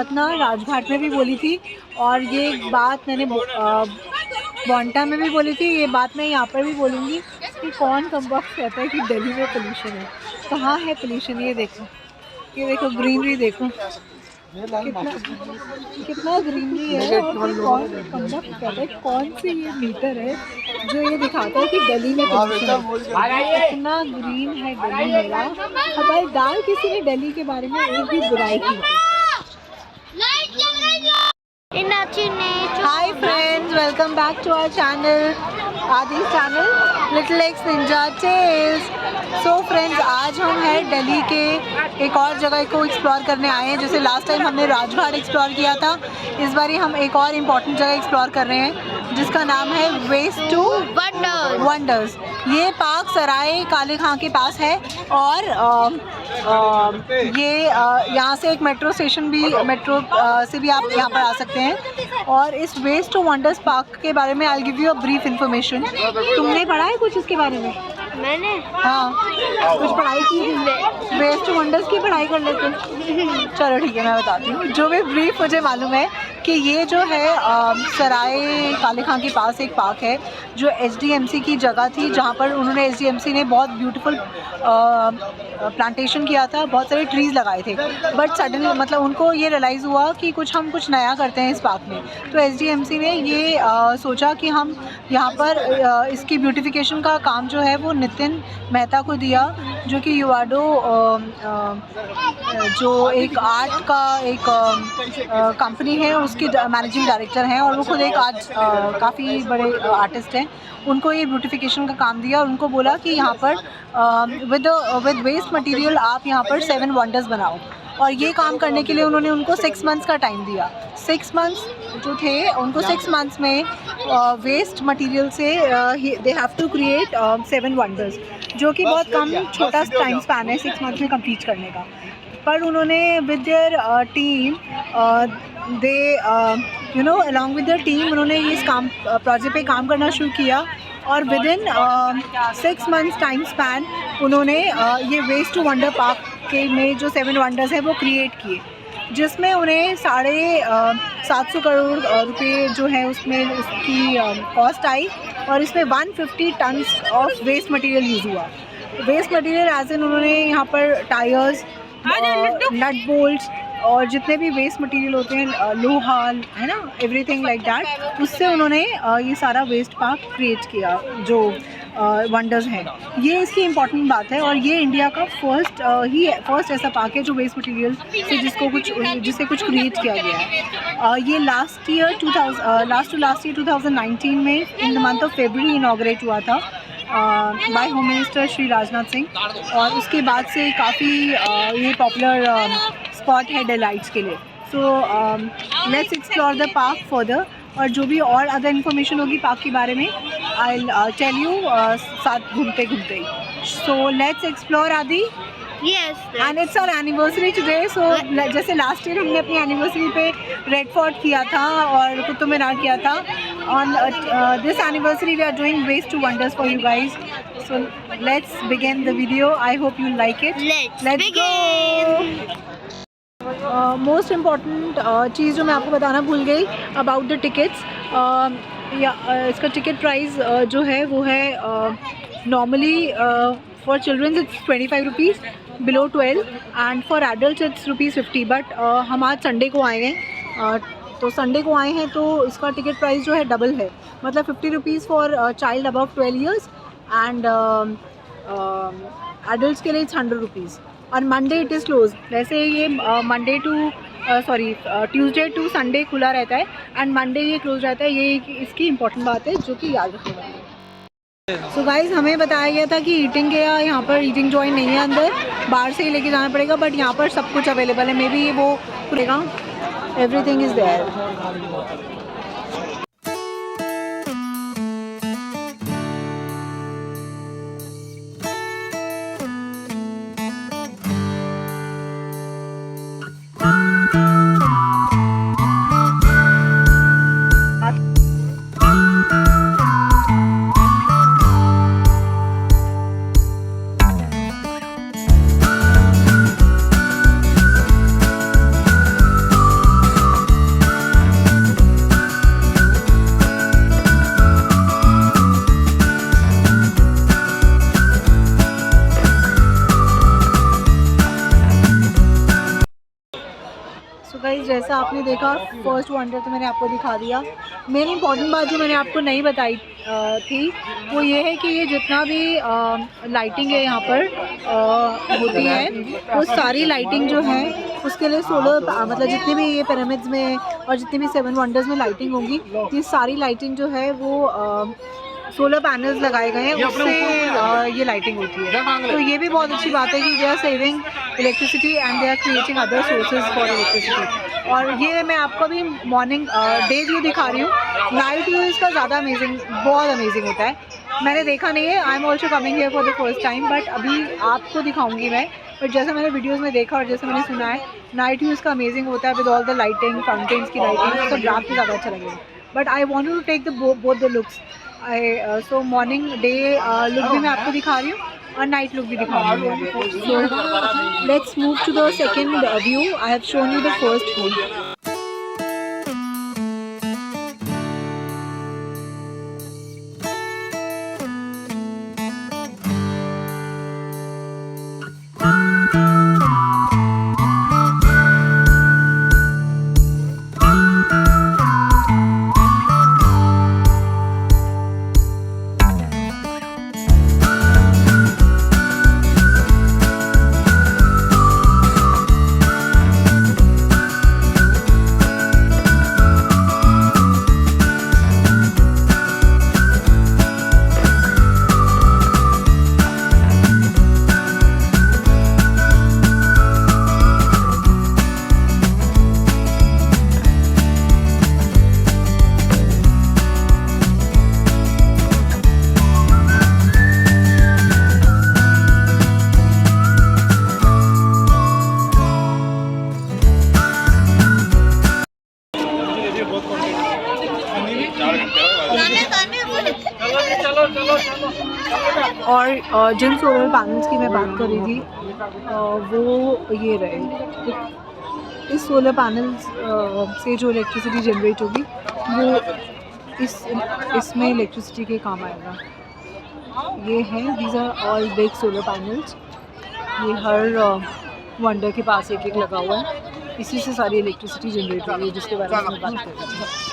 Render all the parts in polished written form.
बात ना राजघाट में भी बोली थी और ये बात मैंने बोंटा में भी बोली थी, ये बात मैं यहाँ पर भी बोलूँगी कि कौन कमबख्त कहता है कि दिल्ली में पोल्यूशन है। कहाँ है पोल्यूशन? ये देखो ग्रीनरी देखो, कितना ग्रीनरी है। और ये कौन कमबख्त कहता है, कौन सी ये मीटर है जो ये दिखाता है कि दिल्ली में पोल्यूशन है? इतना ग्रीन है दिल्ली मेरा। हमारे दाल किसी ने दिल्ली के बारे में एक भी बुराई की? Hi friends, welcome back to our channel, Adi's channel, Little X Ninja Tales. So friends, आज हम हैं दिल्ली के एक और जगह को एक्सप्लोर करने आए हैं। जैसे लास्ट टाइम हमने राजघाट एक्सप्लोर किया था, इस बार हम एक और इम्पॉर्टेंट जगह एक्सप्लोर कर रहे हैं जिसका नाम है वेस्ट टू वंडर्स। ये पार्क सराय काले खां के पास है और ये यहाँ से एक मेट्रो स्टेशन भी, मेट्रो से भी आप यहाँ पर आ सकते हैं। और इस वेस्ट टू वंडर्स पार्क के बारे में I give you a brief information. तुमने पढ़ा है कुछ इसके बारे में? मैंने हाँ कुछ पढ़ाई की है? वेस्ट टू वंडर्स की पढ़ाई कर लेते हैं। चलो ठीक है, मैं बताती हूँ जो भी ब्रीफ मुझे मालूम है कि ये जो है सराय काले खां के पास एक पार्क है जो HDMC की जगह थी, जहाँ पर उन्होंने HDMC ने बहुत ब्यूटीफुल प्लांटेशन किया था, बहुत सारे ट्रीज़ लगाए थे। बट सडनली मतलब उनको ये रियलाइज़ हुआ कि हम कुछ नया करते हैं इस पार्क में। तो HDMC ने ये सोचा कि हम यहाँ पर इसकी ब्यूटिफिकेशन का काम जो है वो नितिन मेहता को दिया, जो कि युवाडो जो एक आर्ट का एक कंपनी है उसके मैनेजिंग डायरेक्टर हैं और वो खुद एक आज काफ़ी बड़े आर्टिस्ट हैं। उनको ये ब्यूटिफिकेशन का काम दिया और उनको बोला कि यहाँ पर विद वेस्ट मटेरियल आप यहाँ पर 7 वंडर्स बनाओ। और ये काम करने के लिए उन्होंने उनको 6 मंथ्स का टाइम दिया। 6 मंथ्स जो थे उनको 6 मंथ्स में वेस्ट मटेरियल से they have to create 7 wonders, जो कि बहुत कम छोटा टाइम स्पैन है 6 मंथ्स में कंप्लीट करने का। पर उन्होंने with their team they along with their team उन्होंने इस प्रोजेक्ट पे काम करना शुरू किया और with in 6 months time span उन्होंने ये वेस्ट टू वंडर पार्क के में जो 7 वंडर्स हैं वो क्रिएट किए, जिसमें उन्हें 750 करोड़ रुपए जो है उसमें उसकी कॉस्ट आई और इसमें 150 tons of waste material use हुआ। वेस्ट मटेरियल एज इन उन्होंने यहाँ पर टायर्स, नट बोल्ट्स और जितने भी वेस्ट मटेरियल होते हैं, लोहा है ना, एवरीथिंग लाइक दैट, उससे उन्होंने ये सारा वेस्ट पार्क क्रिएट किया जो वंडर्स हैं। ये इसकी इम्पॉर्टेंट बात है और ये इंडिया का फर्स्ट ऐसा पार्क है जो वेस्ट मटेरियल से जिससे कुछ क्रिएट किया गया है। ये लास्ट ईयर 2019 में in the month of February inaugurate हुआ था by home minister Shri Rajnath Singh और उसके बाद से काफ़ी ये पॉपुलर स्पॉट है डेलाइट्स के लिए। सो let's explore the park further और जो भी और अदर इन्फॉर्मेशन होगी पार्क के बारे में आई टेल यू साथ घूमते घूमते। सो लेट्स एक्सप्लोर आदि। Yes, and it's our anniversary today. So जैसे लास्ट ईयर हमने अपनी एनिवर्सरी पे रेड फोर्ट किया था और कुतुब मीनार किया था, on this anniversary we are doing west two wonders for you guys. So let's begin the video. I hope you like it. let's begin. Most important चीज़ जो मैं आपको बताना भूल गई अबाउट द टिकट्स, इसका टिकट प्राइस जो है वो है normally for childrens it's 25 rupees, below 12 and for adult it's ₹50। But हम आज संडे को आए हैं तो संडे को आए हैं तो इसका टिकट प्राइस जो है डबल है, मतलब 50 rupees for child above 12 years and adults के लिए इट्स 100 रुपीज़। और मंडे इट इज़ क्लोज। वैसे ये Monday to Tuesday to Sunday खुला रहता है एंड मंडे ये क्लोज रहता है। ये इसकी इम्पोर्टेंट बात है जो कि याद रखने वाली है। सो गाइज हमें बताया गया था कि ईटिंग के यहाँ पर ईटिंग जॉइंट नहीं है, अंदर बाहर से ही लेके जाना पड़ेगा, बट यहाँ पर सब कुछ अवेलेबल है। मे बी वो खुलेगा, एवरीथिंग इज़ देयर। गाइस, जैसा आपने देखा फर्स्ट वंडर तो मैंने आपको दिखा दिया। मेन इंपॉर्टेंट बात जो मैंने आपको नहीं बताई थी वो ये है कि ये जितना भी लाइटिंग है यहाँ पर होती है, वो सारी लाइटिंग जो है उसके लिए सोलर मतलब जितने भी ये पिरामिड्स में और जितने भी 7 वंडर्स में लाइटिंग होगी, ये सारी लाइटिंग जो है वो सोलर पैनल्स लगाए गए हैं, उससे ये लाइटिंग होती है। तो ये भी बहुत अच्छी बात है कि they are saving electricity and they are creating other sources for electricity. और ये मैं आपको भी मॉर्निंग डे व्यू दिखा रही हूँ। नाइट व्यू इसका ज़्यादा अमेजिंग, बहुत अमेजिंग होता है। मैंने देखा नहीं है, I am also coming here for the first time, but अभी आपको दिखाऊंगी मैं। बट जैसा मैंने वीडियोज़ में देखा और जैसे मैंने सुना है, नाइट व्यू इसका अमेजिंग होता है with all the lighting, fountains की लाइटिंग, सब रात में ज़्यादा अच्छा लगेगा। But I want to take the both the looks. So morning day look भी मैं आपको दिखा रही हूँ और नाइट लुक भी दिखाऊंगी। So let's move to the second view. I have shown you the first view. और जिन सोलर पैनल्स की मैं बात कर रही थी वो ये रहे। इस सोलर पैनल्स से जो इलेक्ट्रिसिटी जनरेट होगी वो इसमें इलेक्ट्रिसिटी के काम आएगा। ये हैं, these are all big solar panels. ये हर वंडर के पास एक एक लगा हुआ है। इसी से सारी इलेक्ट्रिसिटी जनरेट होगी जिसके बारे में मैं बात कर रही थी।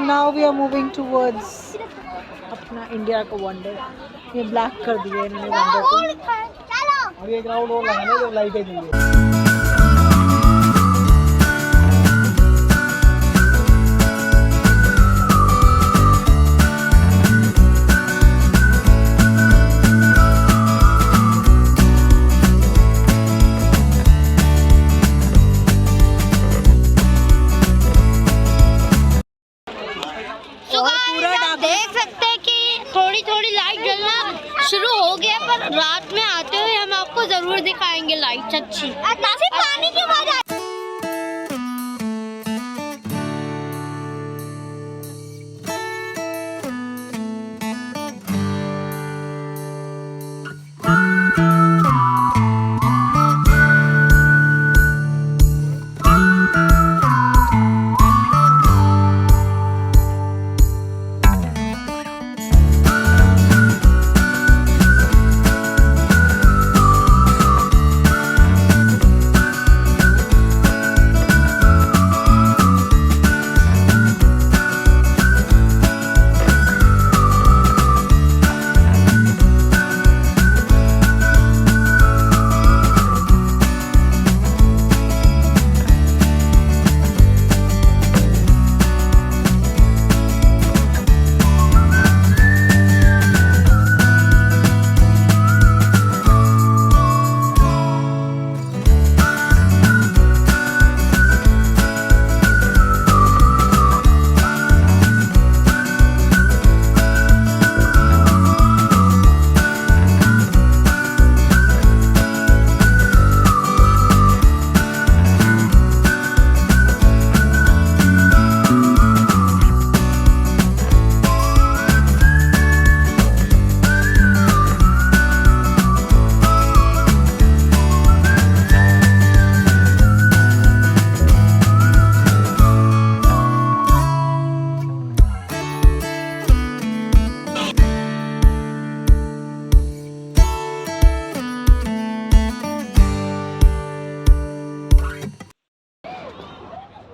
Now we are moving towards अपना इंडिया का वंडर। ये ब्लैक कर दिए इन्होंने वंडर को। अभी एक राउंड और लगाने जो लाइटें देंगे। So अभी लाइट जलना शुरू हो गया, पर रात में आते हुए हम आपको जरूर दिखाएंगे लाइट अच्छी। पानी की आवाज आई।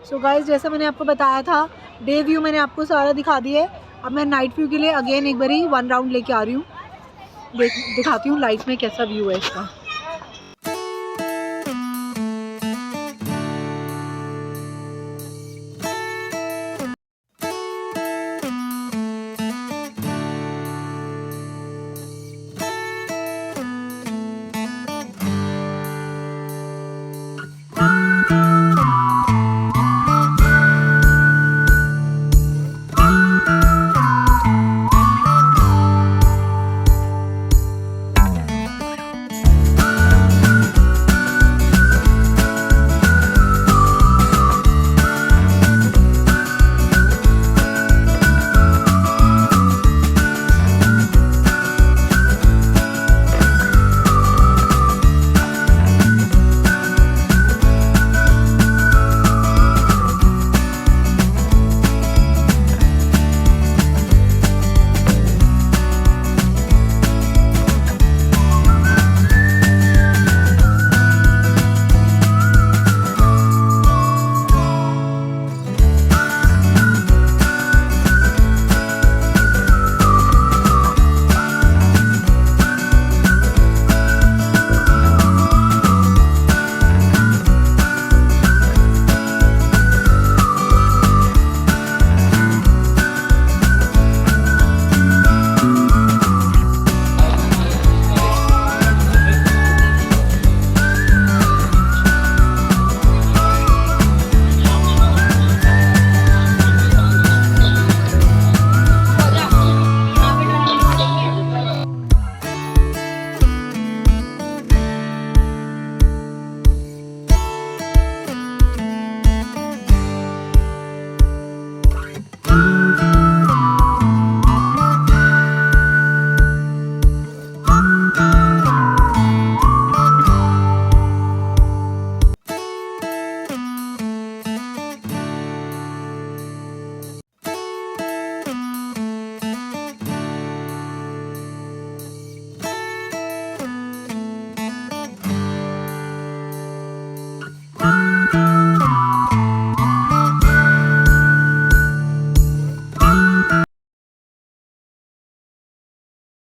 सो गाइस, जैसा मैंने आपको बताया था, डे व्यू मैंने आपको सारा दिखा दिया है। अब मैं नाइट व्यू के लिए अगेन एक बारी 1 राउंड लेके आ रही हूँ, दिखाती हूँ लाइट में कैसा व्यू है इसका।